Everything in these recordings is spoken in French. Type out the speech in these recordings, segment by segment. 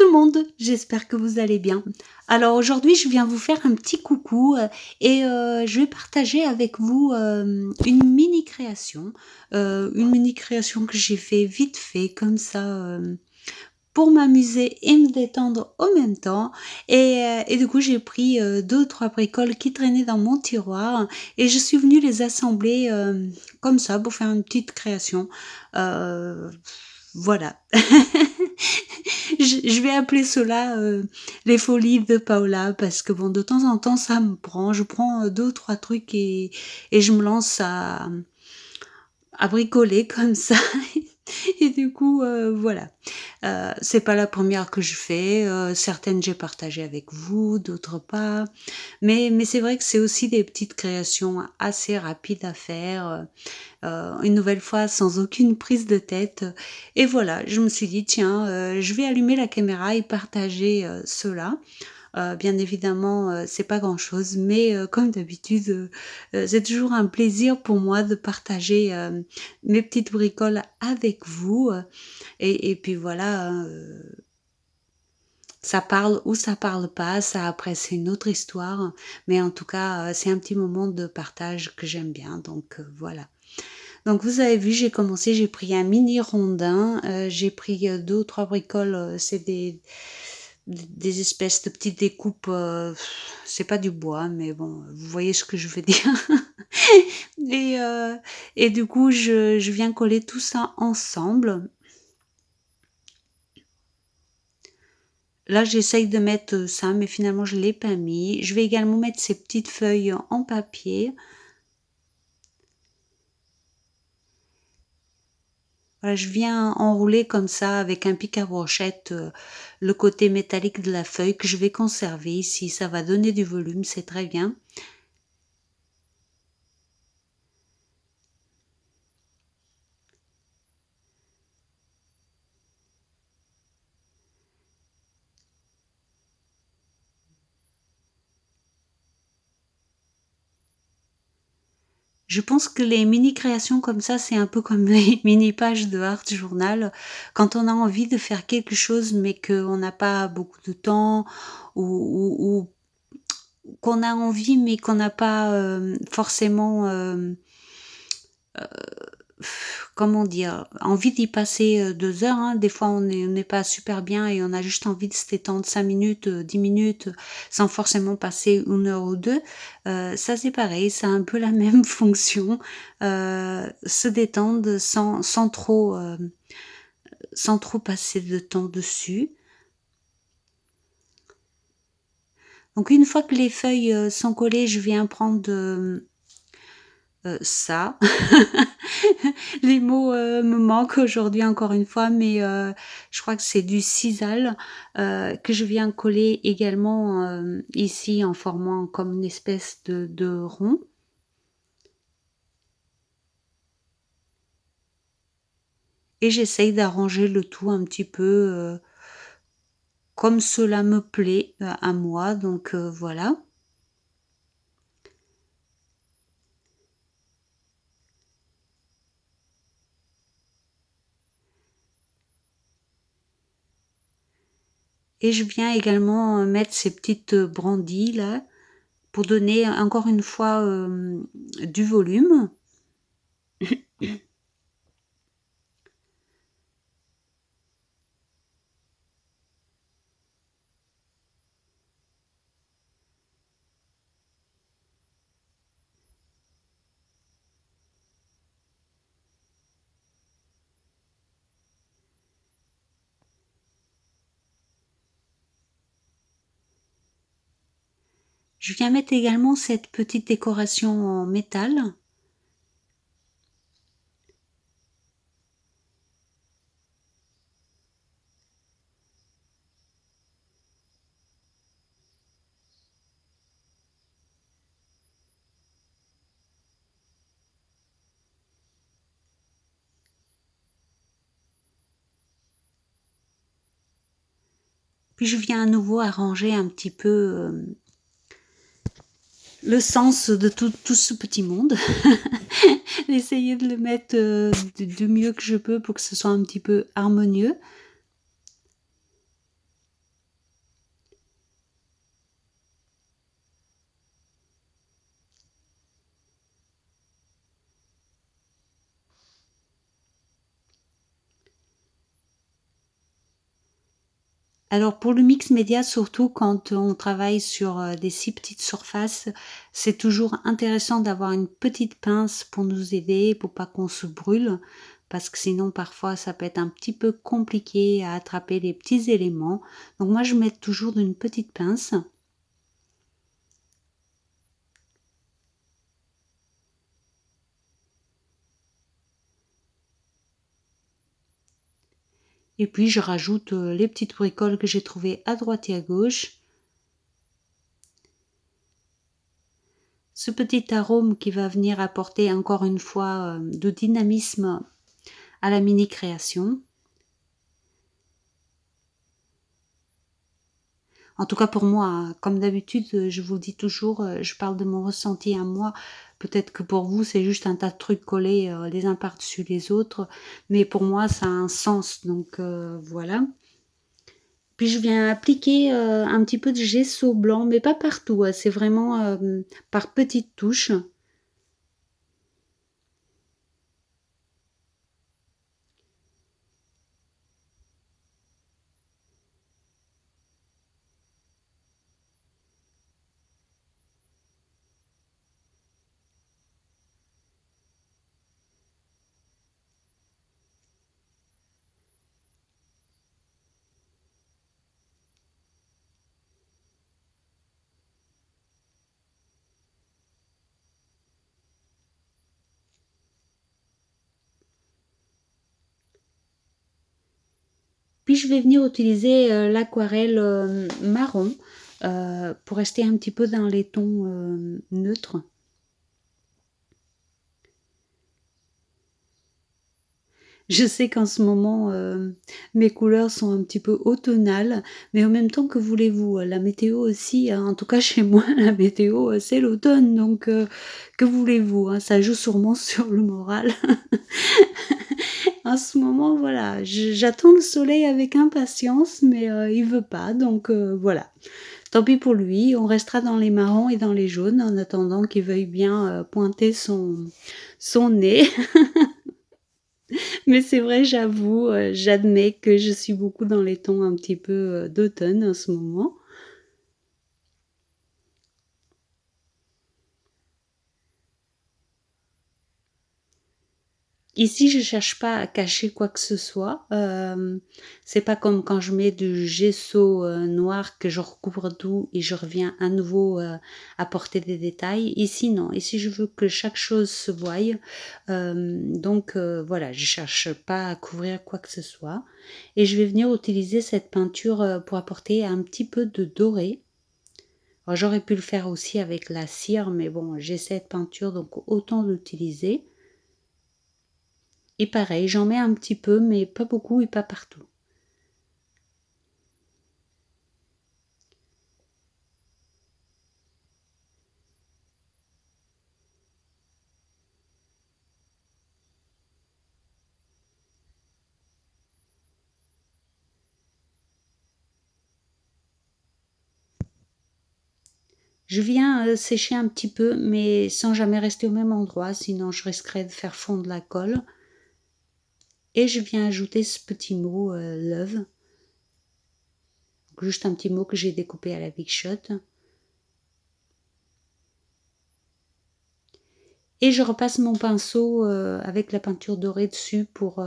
le monde, j'espère que vous allez bien. Alors aujourd'hui, je viens vous faire un petit coucou et je vais partager avec vous une mini création que j'ai fait vite fait comme ça pour m'amuser et me détendre en même temps. Et du coup, j'ai pris deux ou trois bricoles qui traînaient dans mon tiroir et je suis venue les assembler comme ça pour faire une petite création. Euh, voilà. Je vais appeler cela les folies de Paola parce que bon, de temps en temps, ça me prend. Je prends deux ou trois trucs et je me lance à bricoler comme ça. Et du coup, voilà. C'est pas la première que je fais. Certaines j'ai partagé avec vous, d'autres pas. Mais c'est vrai que c'est aussi des petites créations assez rapides à faire. Une nouvelle fois sans aucune prise de tête. Et voilà, je me suis dit, tiens, je vais allumer la caméra et partager cela. Bien évidemment, c'est pas grand-chose, mais comme d'habitude, c'est toujours un plaisir pour moi de partager mes petites bricoles avec vous. Et puis voilà, hein, ça parle ou ça parle pas, ça après c'est une autre histoire. Mais en tout cas, c'est un petit moment de partage que j'aime bien. Donc voilà. Donc vous avez vu, j'ai commencé, j'ai pris un mini rondin, j'ai pris 2 ou 3 bricoles, c'est des espèces de petites découpes, c'est pas du bois, mais bon, vous voyez ce que je veux dire. Et et du coup, je viens coller tout ça ensemble. Là, j'essaye de mettre, ça, mais finalement je l'ai pas mis. Je vais également mettre ces petites feuilles en papier. Voilà, je viens enrouler comme ça avec un pic à brochette le côté métallique de la feuille que je vais conserver ici. Ça va donner du volume, c'est très bien. Je pense que les mini créations comme ça, c'est un peu comme les mini pages de art journal. Quand on a envie de faire quelque chose, mais qu'on n'a pas beaucoup de temps, ou qu'on a envie, mais qu'on n'a pas forcément comment dire? Envie d'y passer, 2 heures, hein. Des fois, on n'est pas super bien et on a juste envie de se détendre 5 minutes, 10 minutes, sans forcément passer 1 heure ou 2. Ça, c'est pareil, ça a un peu la même fonction, se détendre sans trop passer de temps dessus. Donc une fois que les feuilles, sont collées, je viens prendre, ça. Les mots, me manquent aujourd'hui encore une fois, mais je crois que c'est du sisal, que je viens coller également, ici en formant comme une espèce de rond et j'essaye d'arranger le tout un petit peu, comme cela me plaît, à moi donc voilà. Et je viens également, mettre ces petites, brindilles là, pour donner encore une fois, du volume. Je viens mettre également cette petite décoration en métal. Puis je viens à nouveau arranger un petit peu le sens de tout ce petit monde. Essayer de le mettre du mieux que je peux pour que ce soit un petit peu harmonieux. Alors pour le mix média, surtout quand on travaille sur, des si petites surfaces, c'est toujours intéressant d'avoir une petite pince pour nous aider, pour pas qu'on se brûle, parce que sinon parfois ça peut être un petit peu compliqué à attraper les petits éléments. Donc moi je mets toujours une petite pince. Et puis je rajoute, les petites bricoles que j'ai trouvées à droite et à gauche. Ce petit arôme qui va venir apporter encore une fois, de dynamisme à la mini création. En tout cas pour moi, hein, comme d'habitude, je vous le dis toujours, je parle de mon ressenti à moi. Peut-être que pour vous, c'est juste un tas de trucs collés, les uns par-dessus les autres, mais pour moi, ça a un sens, donc voilà. Puis je viens appliquer, un petit peu de gesso blanc, mais pas partout, c'est vraiment, par petites touches. Puis je vais venir utiliser, l'aquarelle, marron, pour rester un petit peu dans les tons, neutres. Je sais qu'en ce moment, mes couleurs sont un petit peu automnales, mais en même temps, que voulez-vous? La météo aussi, hein, en tout cas chez moi, la météo, c'est l'automne, donc que voulez-vous, hein? Ça joue sûrement sur le moral. En ce moment, voilà, j'attends le soleil avec impatience, mais il veut pas, donc voilà. Tant pis pour lui, on restera dans les marrons et dans les jaunes en attendant qu'il veuille bien, pointer son nez. Mais c'est vrai, j'avoue, j'admets que je suis beaucoup dans les tons un petit peu, d'automne en ce moment. Ici, je cherche pas à cacher quoi que ce soit, c'est pas comme quand je mets du gesso, noir que je recouvre tout et je reviens à nouveau, apporter des détails. Ici non, ici je veux que chaque chose se voie, donc voilà, je cherche pas à couvrir quoi que ce soit et je vais venir utiliser cette peinture, pour apporter un petit peu de doré. Alors j'aurais pu le faire aussi avec la cire, mais bon, j'ai cette peinture donc autant l'utiliser. Et pareil, j'en mets un petit peu, mais pas beaucoup et pas partout. Je viens sécher un petit peu, mais sans jamais rester au même endroit, sinon je risquerais de faire fondre la colle. Et je viens ajouter ce petit mot love, juste un petit mot que j'ai découpé à la Big Shot. Et je repasse mon pinceau avec la peinture dorée dessus pour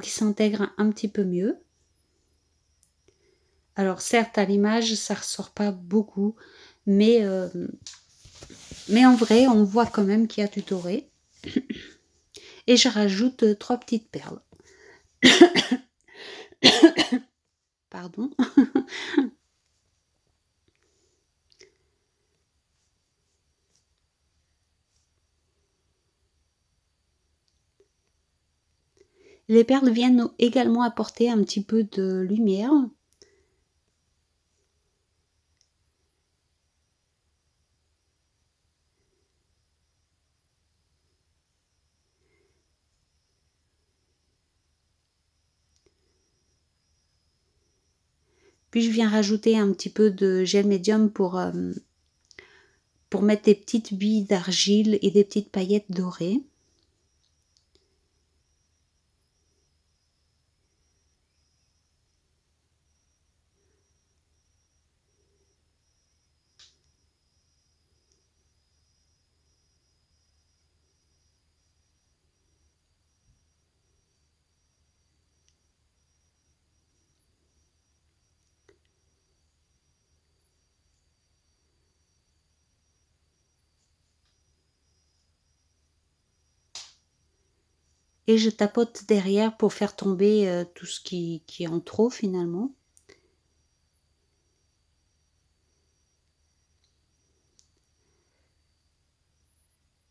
qu'il s'intègre un petit peu mieux. Alors certes, à l'image, ça ressort pas beaucoup, mais, euh, mais en vrai, on voit quand même qu'il y a du doré. Et je rajoute 3 petites perles. Pardon. Les perles viennent également apporter un petit peu de lumière. Puis je viens rajouter un petit peu de gel médium pour mettre des petites billes d'argile et des petites paillettes dorées. et je tapote derrière pour faire tomber tout ce qui est en trop finalement.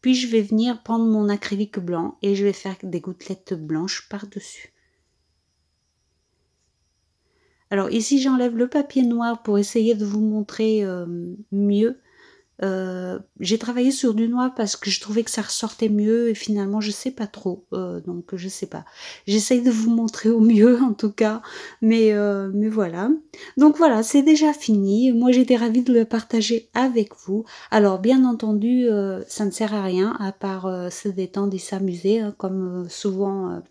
Puis je vais venir prendre mon acrylique blanc et je vais faire des gouttelettes blanches par-dessus. Alors ici j'enlève le papier noir pour essayer de vous montrer mieux. J'ai travaillé sur du noir parce que je trouvais que ça ressortait mieux et finalement je sais pas trop, donc je sais pas. J'essaye de vous montrer au mieux en tout cas, mais voilà. Donc voilà, c'est déjà fini. Moi j'étais ravie de le partager avec vous. Alors bien entendu, ça ne sert à rien à part, se détendre et s'amuser, hein, comme, souvent,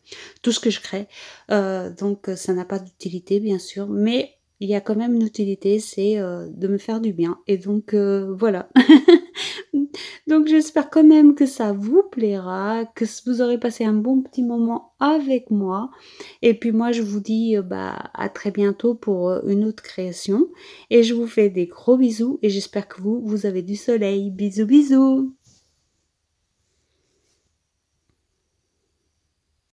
tout ce que je crée. Donc ça n'a pas d'utilité bien sûr, mais il y a quand même une utilité, c'est, de me faire du bien et donc voilà. Donc j'espère quand même que ça vous plaira, que vous aurez passé un bon petit moment avec moi et puis moi je vous dis, bah, à très bientôt pour, une autre création et je vous fais des gros bisous et j'espère que vous avez du soleil. Bisous, bisous!